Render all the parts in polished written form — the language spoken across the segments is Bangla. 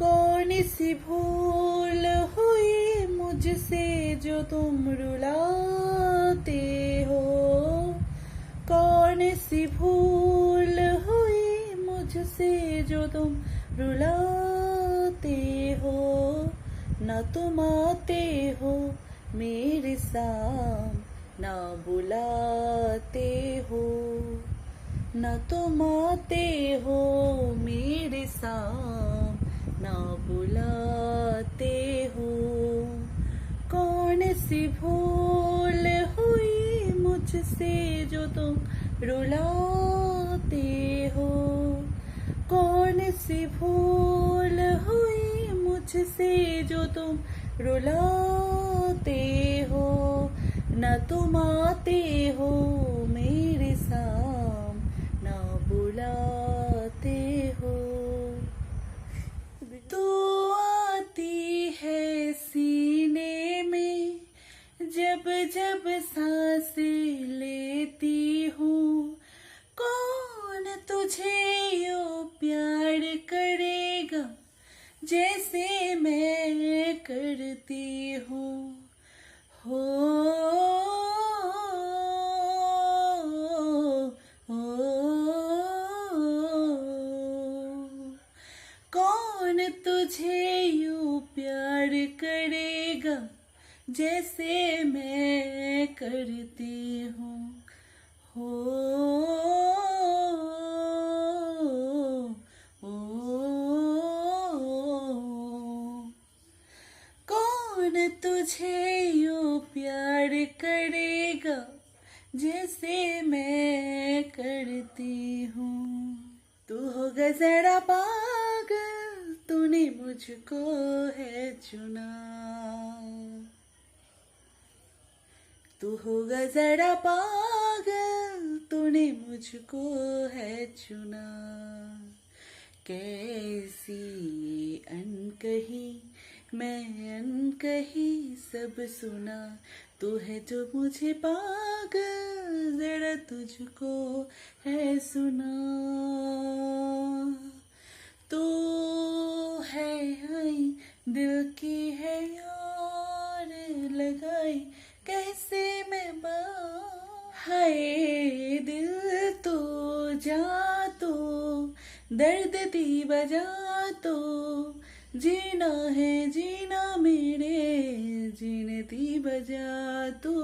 कौन सी भूल हुई मुझसे जो तुम रुलाते हो। कौन सी भूल हुई मुझसे जो तुम रुलाते हो। न तुम आते हो मेरे साम, न बुलाते हो। न तुम आते हो मेरे साम, न बुलाते हो। कौन सी भूल हुई मुझसे जो तुम रुलाते हो। कौन सी भूल हुई मुझसे जो तुम रुलाते हो। न तुम आते हो मेरे साम, न बुलाते हो। तू आती है सीने में जब जब सांसें लेती हूँ। कौन तुझे यूं प्यार करेगा जैसे मैं करती हूँ। हो कौन तुझे यूं प्यार करेगा जैसे मैं करती हूँ। हो कौन तुझे यूं प्यार करेगा जैसे मैं करती हूँ। तू होगा जरा पागल, तूने मुझको है चुना। तू होगा जरा पागल, तूने मुझको है चुना। कैसी अनकही मैं अनकही सब सुना। तू है जो मुझे पागल, जरा तुझको है सुना। तू है आई दिल की है यार लगाई कैसे मैं हाय दिल तो जा तो दर्द दी बजा तो। जीना है जीना मेरे जीने दी बजा तो।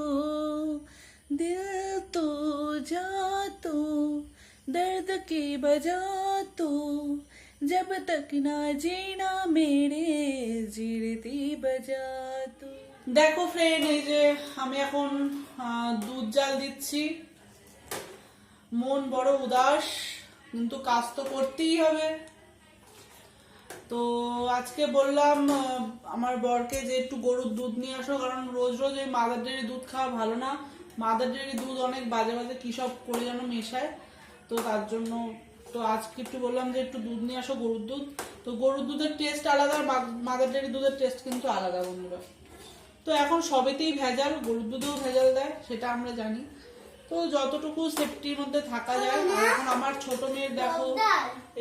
दिल तो जा तो दर्द की बजा तो। जब तक ना जीना मेरे जीने बजा तो। দেখো ফ্রেন্ড, এই যে আমি এখন দুধ জাল দিচ্ছি। মন বড় উদাস, কিন্তু কাজ তো করতেই হবে। তো আজকে বললাম আমার বরকে যে একটু গরুর দুধ নিয়ে আসো, কারণ রোজ রোজ এই মাদার ডেয়ারি দুধ খাওয়া ভালো না। মাদার ডেয়ারি দুধ অনেক বাজে বাজে কি সব করে যেন মেশায়, তো তার জন্য তো আজকে একটু বললাম যে একটু দুধ নিয়ে আসো, গরুর দুধ। তো গরুর দুধের টেস্ট আলাদা, আর মাদার ডেয়ারি দুধের টেস্ট কিন্তু আলাদা বন্ধুরা। তো এখন সবেতেই ভেজাল, গরুর দুধেও ভেজাল দেয়, সেটা আমরা জানি। তো যতটুকু সেফটির মধ্যে থাকা যায়। আর এখন আমার ছোট মেয়ের দেখো,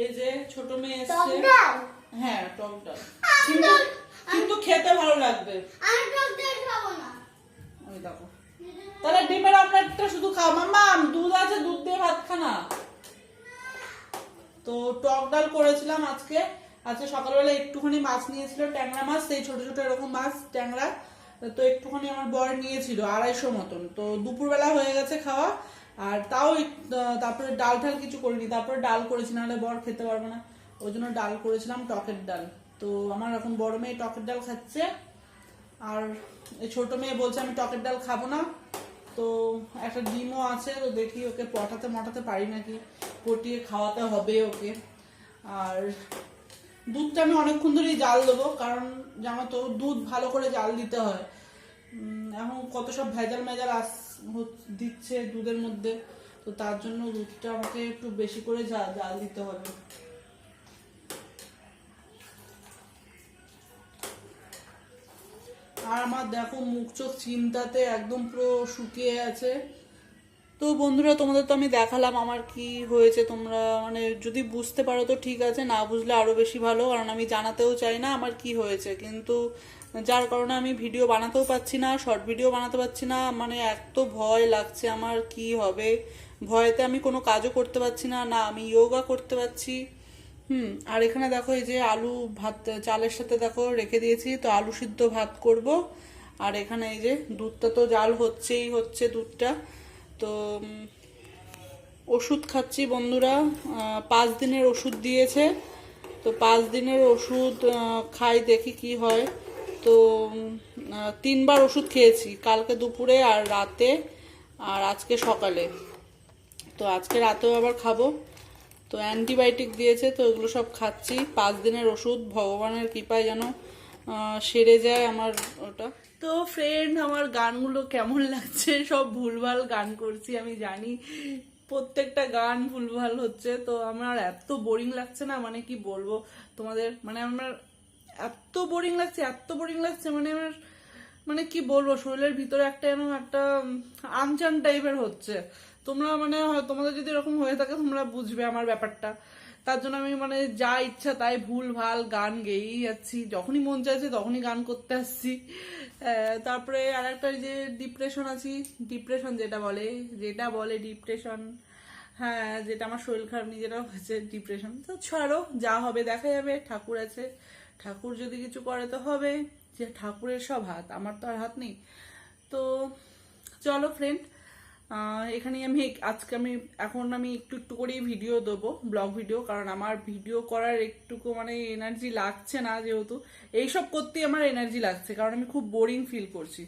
এই যে ছোট মেয়ে এসছে। হ্যাঁ টক ডাল, কিন্তু খেতে ভালো লাগবে। ওই দেখো, তাহলে ডিমের অমলেটটা শুধু খাও। মাম্মা দুধ আছে, দুধ দিয়ে ভাত খানা। তো টক ডাল করেছিলাম আজকে। আজকে সকালবেলা একটুখানি মাছ নিয়েছিল, ট্যাংরা মাছ, সেই ছোট ছোট এরকম মাছ ট্যাংরা। তো একটুখানি আমার বর নিয়েছিল 250 মতন। তো দুপুরবেলা হয়ে গেছে খাওয়া, আর তাও তারপরে ডাল ঠাল কিছু করিনি। তারপরে ডাল করেছি, নাহলে বর খেতে পারবে না, ওই জন্য ডাল করেছিলাম, টকের ডাল। তো আমার এখন বড় মেয়ে টকের ডাল খাচ্ছে, আর এই ছোট মেয়ে বলছে আমি টকের ডাল খাবো না। তো একটা ডিমও আছে, তো দেখি ওকে পটাতে পারি নাকি, পটিয়ে খাওয়াতে হবে ওকে। আর দুধটা আমি অনেকক্ষণ ধরেই জাল দেবো, কারণ জানো তো দুধ ভালো করে জাল দিতে হয়। এখন কত সব ভেজাল মেজাল দিচ্ছে দুধের মধ্যে, তো তার জন্য দুধটা আমাকে একটু বেশি করে জাল দিতে হবে। আর আমার দেখো মুখ চোখ চিন্তাতে একদম পুরো শুকিয়ে আছে, তো বন্ধুরা, তোমাদের তো আমি দেখালাম আমার কি হয়েছে। তোমরা মানে যদি বুঝতে পারো তো ঠিক আছে, না বুঝলে আরো বেশি ভালো, কারণ আমি জানাতেও চাই না আমার কি হয়েছে, কিন্তু যার কারণে আমি ভিডিও বানাতেও পারছি না, শর্ট ভিডিও বানাতে পারছি না। মানে এত ভয় লাগছে আমার কি হবে, ভয়েতে আমি কোনো কাজও করতে পারছি না, না আমি যোগা করতে পারছি। আর এখানে দেখো এই যে আলু ভাত চালের সাথে দেখো রেখে দিয়েছি, তো আলু সিদ্ধ ভাত করব। আর এখানে এই যে দুধটা তো জাল হচ্ছেই হচ্ছে দুধটা। তো ওষুধ খাচ্ছি বন্ধুরা, 5 দিনের ওষুধ দিয়েছে। তো 5 দিনের ওষুধ খাই, দেখি কি হয়। তো 3বার ওষুধ খেয়েছি, কালকে দুপুরে আর রাতে, আর আজকে সকালে। তো আজকে রাতেও আবার খাবো। তো অ্যান্টিবায়োটিক দিয়েছে, তো এগুলো সব খাচ্ছি। 5 দিনের ওষুধ, ভগবানের কৃপায় যেন সেরে যায় আমার ওটা। তো ফ্রেন্ড, আমার গানগুলো কেমন লাগছে? সব ভুলভাল গান করছি আমি জানি, প্রত্যেকটা গান ভুলভাল হচ্ছে। তো আমার এত বোরিং লাগছে না, মানে কি বলবো তোমাদের, মানে আমার এত বোরিং লাগছে, এত বোরিং লাগছে, মানে আমার মানে কি বলবো, শরীরের ভিতরে একটা এরকম একটা আনচান টাইপের হচ্ছে। তোমরা মানে তোমাদের যদি এরকম হয়ে থাকে তোমরা বুঝবে আমার ব্যাপারটা। তার জন্য আমি মানে যা ইচ্ছা তাই ভুল ভাল গান গেয়েই যাচ্ছি, যখনই মন চাইছে তখনই গান করতে আসছি। তারপরে আর একটা যে ডিপ্রেশন আছি, ডিপ্রেশন যেটা বলে ডিপ্রেশন, হ্যাঁ, যেটা আমার শরীর খারাপ নিয়ে যেটা হয়েছে ডিপ্রেশন। তো ছাড়ো, যা হবে দেখা যাবে, ঠাকুর আছে, ঠাকুর যদি কিছু করে তো হবে, যে ঠাকুরের সব হাত, আমার তো আর হাত নেই। তো চলো ফ্রেন্ড, এখানেই আমি আজকে এখন আমি একটু একটু করেই ভিডিও দেবো, ব্লগ ভিডিও, কারণ আমার ভিডিও করার একটুকু মানে এনার্জি লাগছে না, যেহেতু এইসব করতেই আমার এনার্জি লাগছে, কারণ আমি খুব বোরিং ফিল করছি।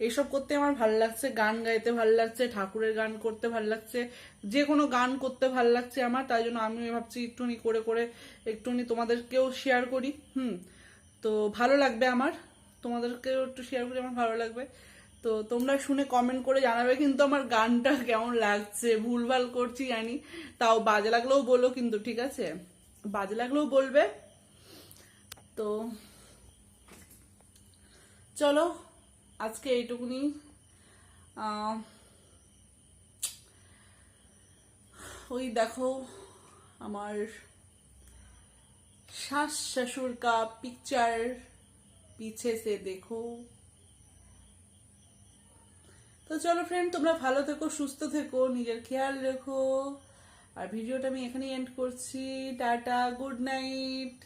এইসব করতে আমার ভালো লাগছে, গান গাইতে ভালো লাগছে, ঠাকুরের গান করতে ভালো লাগছে, যে কোনো গান করতে ভালো লাগছে আমার। তাই জন্য আমি ভাবছি একটুখানি করে করে একটুখানি তোমাদেরকেও শেয়ার করি। তো ভালো লাগবে আমার, তোমাদেরকেও একটু শেয়ার করে আমার ভালো লাগবে। তো তোমরা শুনে কমেন্ট করে জানাবে কিন্তু আমার গানটা কেমন লাগছে। ভুলভাল করছি জানি, তাও বাজে লাগলেও বলো কিন্তু, ঠিক আছে? বাজে লাগলেও বলবে। তো চলো, আজকে এইটুকুনি। ওই দেখো আমার सास ससुर का पिक्चर पीछे से देखो। তো চলো ফ্রেন্ড, তোমরা ভালো থেকো, সুস্থ থেকো, নিজের খেয়াল রেখো। আর ভিডিওটা আমি এখানেই এন্ড করছি। Tata, good night.